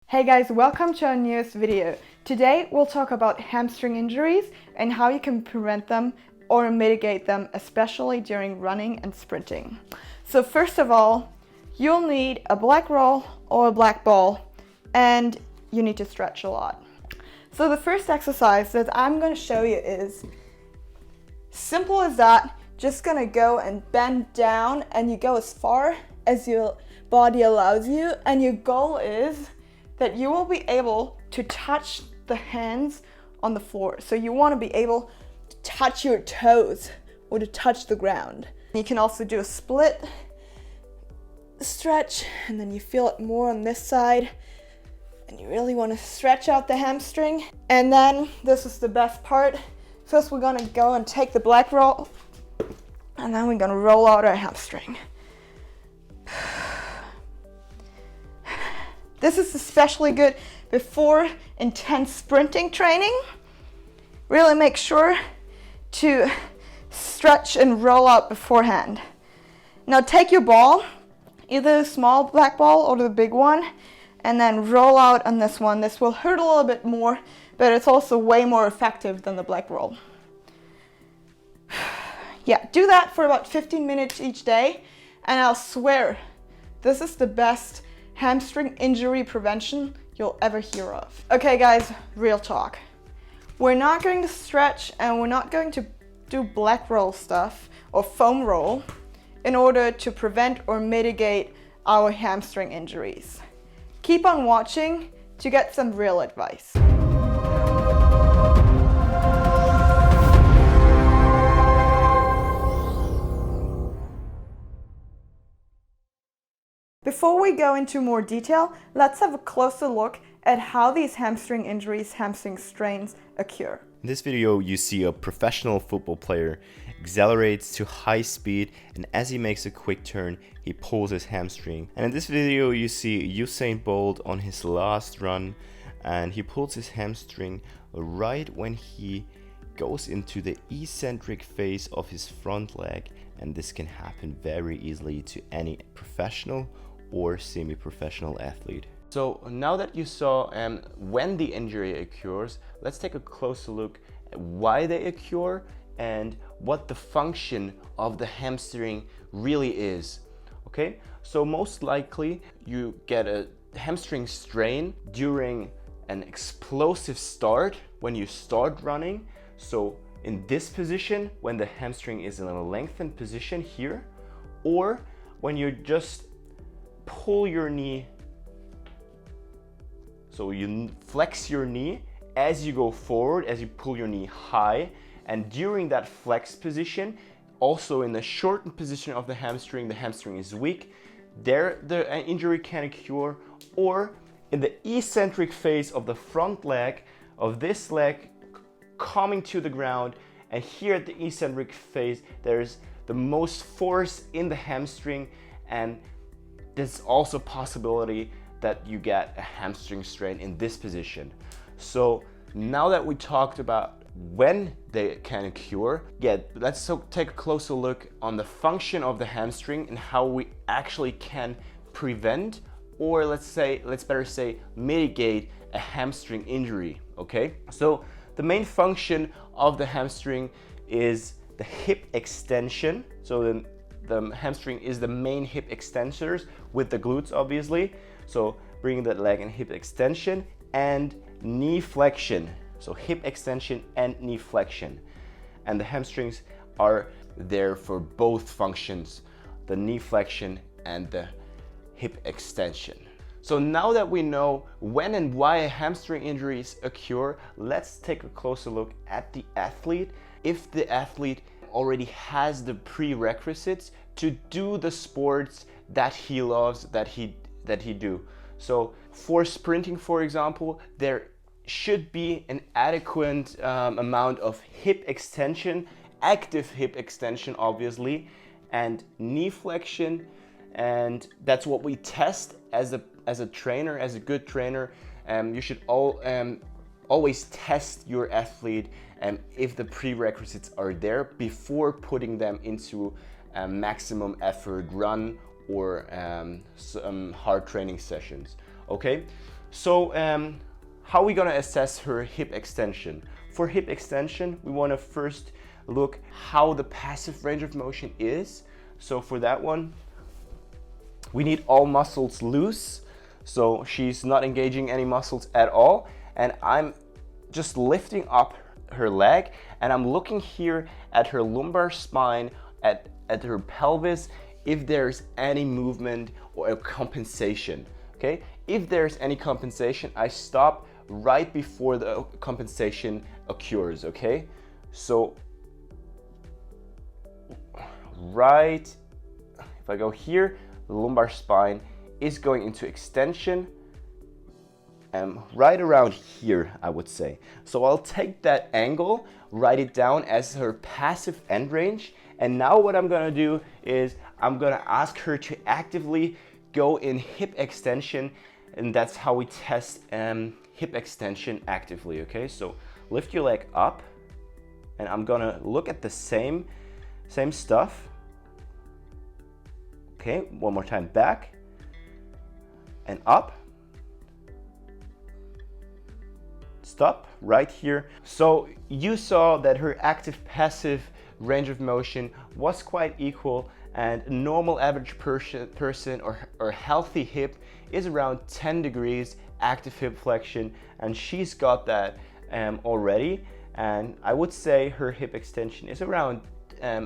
Hey guys, welcome to our newest video. Today we'll talk about hamstring injuries and how you can prevent them or mitigate them, especially during running and sprinting. So first of all, you'll need a black roll or a black ball, and you need to stretch a lot. So the first exercise that I'm going to show you is simple as that. Just gonna go and bend down, and you go as far as your body allows you, and your goal is that you will be able to touch the hands on the floor. So you want to be able to touch your toes or to touch the ground. You can also do a split stretch, and then you feel it more on this side, and you really want to stretch out the hamstring. And then this is the best part. First we're gonna go and take the black roll, and then we're gonna roll out our hamstring. This is especially good before intense sprinting training. Really make sure to stretch and roll out beforehand. Now take your ball, either the small black ball or the big one, and then roll out on this one. This will hurt a little bit more, but it's also way more effective than the black roll. Yeah, do that for about 15 minutes each day, and I'll swear this is the best hamstring injury prevention you'll ever hear of. Okay guys, real talk. We're not going to stretch and we're not going to do black roll stuff or foam roll in order to prevent or mitigate our hamstring injuries. Keep on watching to get some real advice. Before we go into more detail, let's have a closer look at how these hamstring injuries, hamstring strains occur. In this video, you see a professional football player accelerates to high speed, and as he makes a quick turn, he pulls his hamstring. And in this video, you see Usain Bolt on his last run, and he pulls his hamstring right when he goes into the eccentric phase of his front leg, and this can happen very easily to any professional or semi-professional athlete. So now that you saw when the injury occurs, let's take a closer look at why they occur and what the function of the hamstring really is. Okay, so most likely you get a hamstring strain during an explosive start when you start running. So in this position, when the hamstring is in a lengthened position here, or when you just pull your knee, so you flex your knee as you go forward, as you pull your knee high, and during that flex position, also in the shortened position of the hamstring is weak, there the injury can occur. Or in the eccentric phase of the front leg, of this leg coming to the ground, and here at the eccentric phase there's the most force in the hamstring, and there's also a possibility that you get a hamstring strain in this position. So now that we talked about when they can occur, let's take a closer look on the function of the hamstring and how we actually can prevent, or let's better say mitigate, a hamstring injury. Okay, so the main function of the hamstring is the hip extension. So the hamstring is the main hip extensors with the glutes, obviously. So bringing that leg and hip extension and knee flexion. So hip extension and knee flexion. And the hamstrings are there for both functions, the knee flexion and the hip extension. So now that we know when and why hamstring injuries occur, let's take a closer look at the athlete. If the athlete already has the prerequisites to do the sports that he loves, that he do. So for sprinting, for example, there should be an adequate amount of hip extension, active hip extension obviously, and knee flexion, and that's what we test as a trainer, as a good trainer. You should always test your athlete if the prerequisites are there before putting them into a maximum effort run or some hard training sessions. Okay, So how are we gonna assess her hip extension? For hip extension, we wanna first look how the passive range of motion is. So for that one, we need all muscles loose. So she's not engaging any muscles at all. And I'm just lifting up her leg, and I'm looking here at her lumbar spine, at her pelvis, if there's any movement or a compensation, okay? If there's any compensation, I stop right before the compensation occurs, okay? So, right, if I go here, the lumbar spine is going into extension, right around here, I would say. So I'll take that angle, write it down as her passive end range, and now what I'm gonna do is I'm gonna ask her to actively go in hip extension, and that's how we test hip extension actively, okay? So lift your leg up, and I'm gonna look at the same stuff. Okay, one more time, back and up. Stop right here. So you saw that her active passive range of motion was quite equal, and a normal average person or healthy hip is around 10 degrees active hip flexion, and she's got that already. And I would say her hip extension is around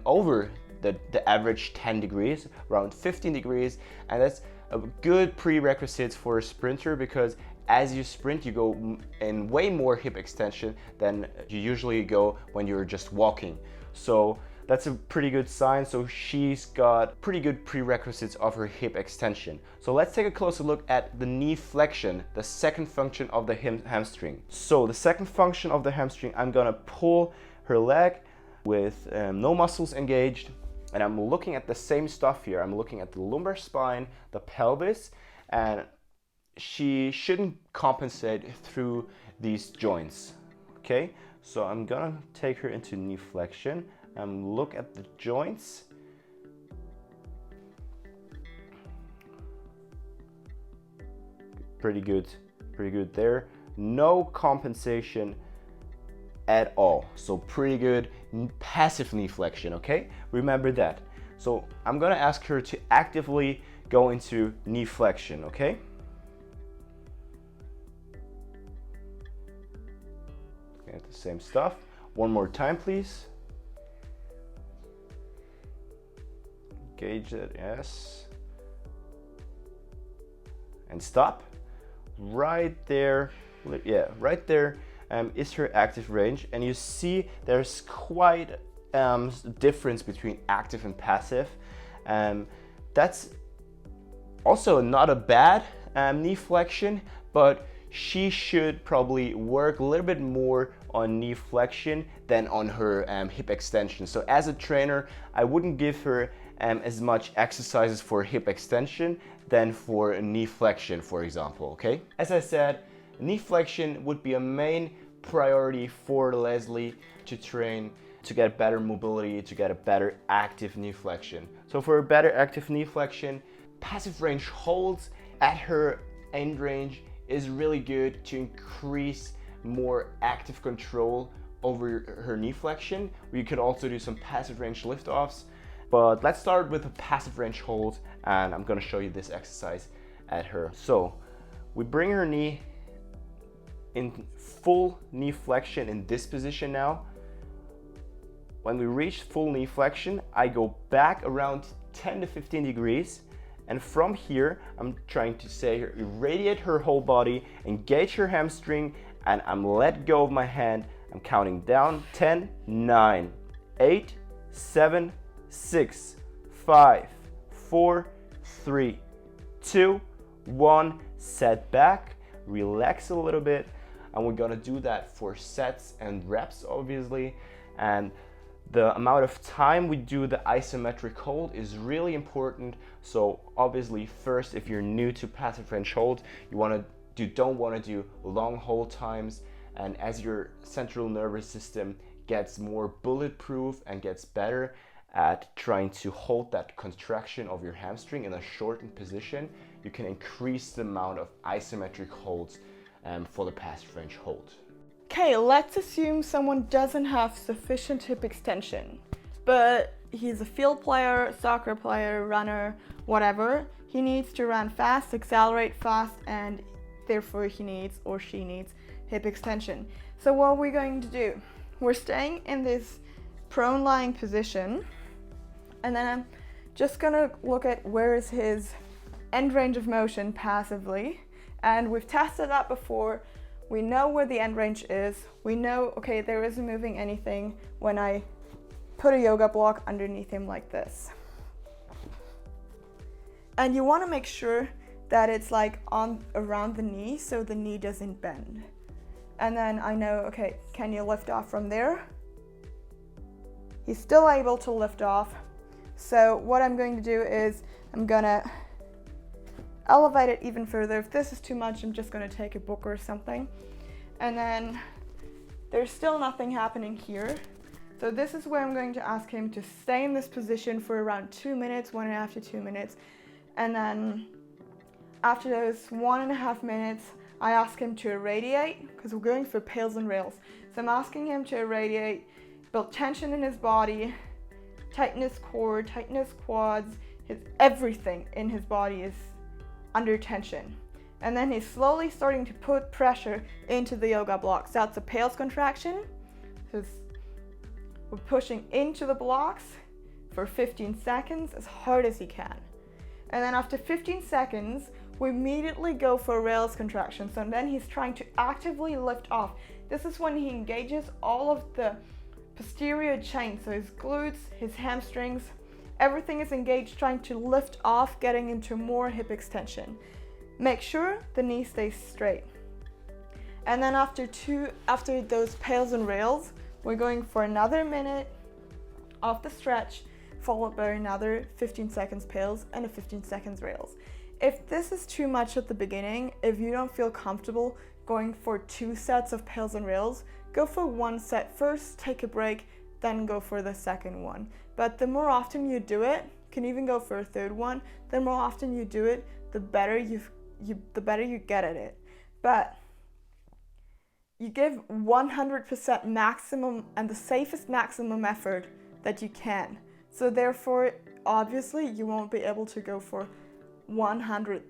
over the average 10 degrees, around 15 degrees, and that's a good prerequisite for a sprinter, because as you sprint, you go in way more hip extension than you usually go when you're just walking. So that's a pretty good sign. So she's got pretty good prerequisites of her hip extension. So let's take a closer look at the knee flexion, the second function of the hamstring. So the second function of the hamstring, I'm gonna pull her leg with no muscles engaged, and I'm looking at the same stuff here. I'm looking at the lumbar spine, the pelvis, and she shouldn't compensate through these joints, okay? So I'm gonna take her into knee flexion and look at the joints. Pretty good there. No compensation at all. So pretty good passive knee flexion, okay? Remember that. So I'm gonna ask her to actively go into knee flexion, okay? At the same stuff. One more time, please. Engage it, yes. And stop. Right there, yeah, right there is her active range. And you see there's quite a difference between active and passive. That's also not a bad knee flexion, but she should probably work a little bit more on knee flexion than on her hip extension. So as a trainer, I wouldn't give her as much exercises for hip extension than for a knee flexion, for example, okay? As I said, knee flexion would be a main priority for Leslie to train, to get better mobility, to get a better active knee flexion. So for a better active knee flexion, passive range holds at her end range is really good to increase more active control over her knee flexion. We could also do some passive range lift-offs, but let's start with a passive range hold, and I'm gonna show you this exercise at her. So we bring her knee in full knee flexion in this position now. When we reach full knee flexion, I go back around 10 to 15 degrees. And from here, I'm trying to say irradiate her whole body, engage her hamstring, and I'm let go of my hand. I'm counting down 10, 9, 8, 7, 6, 5, 4, 3, 2, 1. Set back, relax a little bit, and we're gonna do that for sets and reps, obviously. And the amount of time we do the isometric hold is really important. So obviously, first, if you're new to passive range hold, you don't want to do long hold times. And as your central nervous system gets more bulletproof and gets better at trying to hold that contraction of your hamstring in a shortened position, you can increase the amount of isometric holds for the past French hold. Okay, let's assume someone doesn't have sufficient hip extension, but he's a field player, soccer player, runner, whatever. He needs to run fast, accelerate fast, and therefore he needs or she needs hip extension. So what are we going to do? We're staying in this prone lying position, and then I'm just gonna look at where is his end range of motion passively. And we've tested that before. We know where the end range is. We know, okay, there isn't moving anything when I put a yoga block underneath him like this. And you want to make sure that it's like on around the knee so the knee doesn't bend. And then I know, okay, can you lift off from there? He's still able to lift off. So what I'm going to do is I'm gonna elevate it even further. If this is too much, I'm just gonna take a book or something. And then there's still nothing happening here. So this is where I'm going to ask him to stay in this position for around 2 minutes, 1.5 to 2 minutes. And then after those 1.5 minutes, I ask him to irradiate, because we're going for pails and rails. So I'm asking him to irradiate, build tension in his body, tighten his core, tighten his quads, everything in his body is under tension. And then he's slowly starting to put pressure into the yoga blocks. That's a pails contraction. So we're pushing into the blocks for 15 seconds as hard as he can. And then after 15 seconds, we immediately go for a rails contraction. So then he's trying to actively lift off. This is when he engages all of the posterior chain. So his glutes, his hamstrings, everything is engaged, trying to lift off, getting into more hip extension. Make sure the knee stays straight. And then after those pails and rails, we're going for another minute of the stretch, followed by another 15 seconds pails and a 15 seconds rails. If this is too much at the beginning, if you don't feel comfortable going for 2 sets of pails and rails, go for 1 set first, take a break, then go for the second one. But the more often you do it, you can even go for a third one, the more often you do it, the better you get at it. But you give 100% maximum and the safest maximum effort that you can. So therefore, obviously, you won't be able to go for 100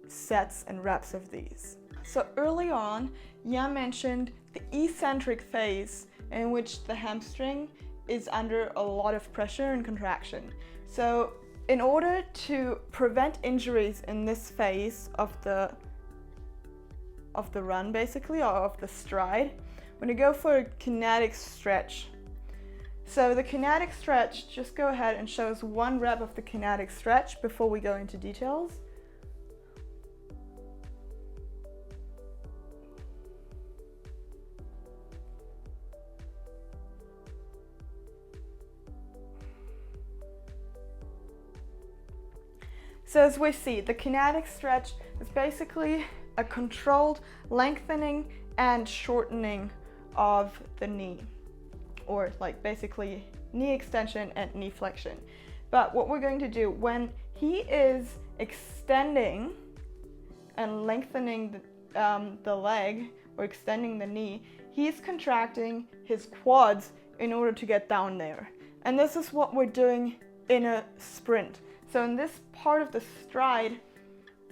sets and reps of these. So early on, Jan mentioned the eccentric phase, in which the hamstring is under a lot of pressure and contraction. So in order to prevent injuries in this phase of the run, basically, or of the stride, when you go for a kinetic stretch. So the kinetic stretch, just go ahead and show us 1 rep of the kinetic stretch before we go into details. So as we see, the kinetic stretch is basically a controlled lengthening and shortening of the knee, or like basically knee extension and knee flexion. But what we're going to do when he is extending and lengthening the leg or extending the knee, he's contracting his quads in order to get down there. And this is what we're doing in a sprint. So in this part of the stride,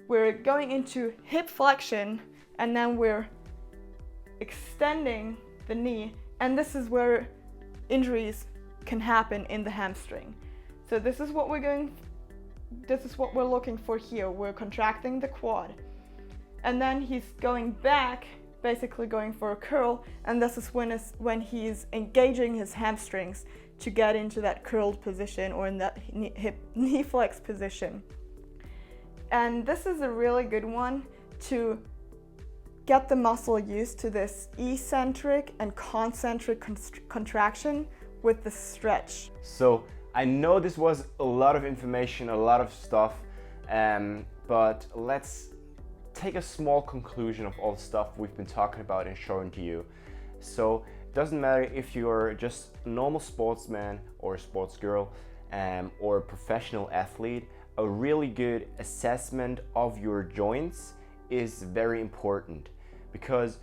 we're going into hip flexion and then we're extending the knee, and this is where injuries can happen in the hamstring. So this is what we're looking for here. We're contracting the quad. And then he's going back, basically going for a curl, and this is when he's engaging his hamstrings to get into that curled position or in that knee flex position. And this is a really good one to get the muscle used to this eccentric and concentric contraction with the stretch. So I know this was a lot of information, a lot of stuff, but let's take a small conclusion of all the stuff we've been talking about and showing to you. So it doesn't matter if you're just a normal sportsman or a sports girl or a professional athlete. a really good assessment of your joints is very important, because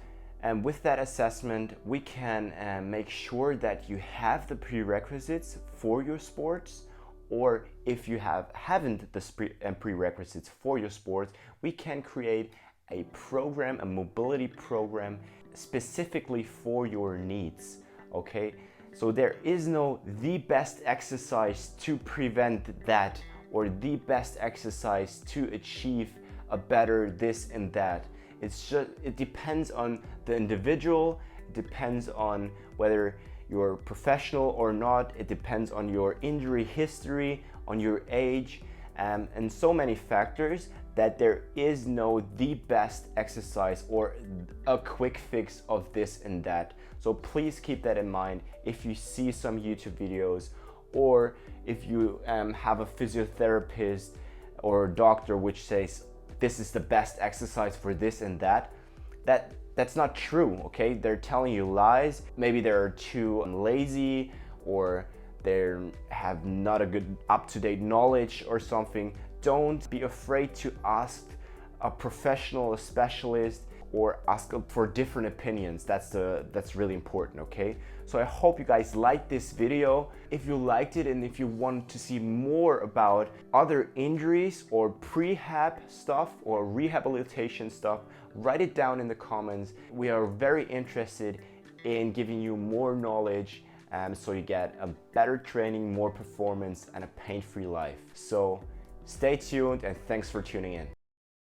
with that assessment we can make sure that you have the prerequisites for your sports, or if you haven't the prerequisites for your sports, we can create a program, a mobility program specifically for your needs. Okay, so there is no the best exercise to prevent that, or the best exercise to achieve a better this and that. It depends on the individual, it depends on whether you're professional or not, it depends on your injury history, on your age, and so many factors, that there is no the best exercise or a quick fix of this and that. So please keep that in mind if you see some YouTube videos, or if you have a physiotherapist or a doctor which says this is the best exercise for this and that. That's not true, okay? They're telling you lies. Maybe they're too lazy, or they have not a good up-to-date knowledge or something. Don't be afraid to ask a professional, a specialist, or ask for different opinions. That's really important, okay? So I hope you guys liked this video. If you liked it, and if you want to see more about other injuries or prehab stuff or rehabilitation stuff, write it down in the comments. We are very interested in giving you more knowledge, so you get a better training, more performance, and a pain-free life. So stay tuned, and thanks for tuning in.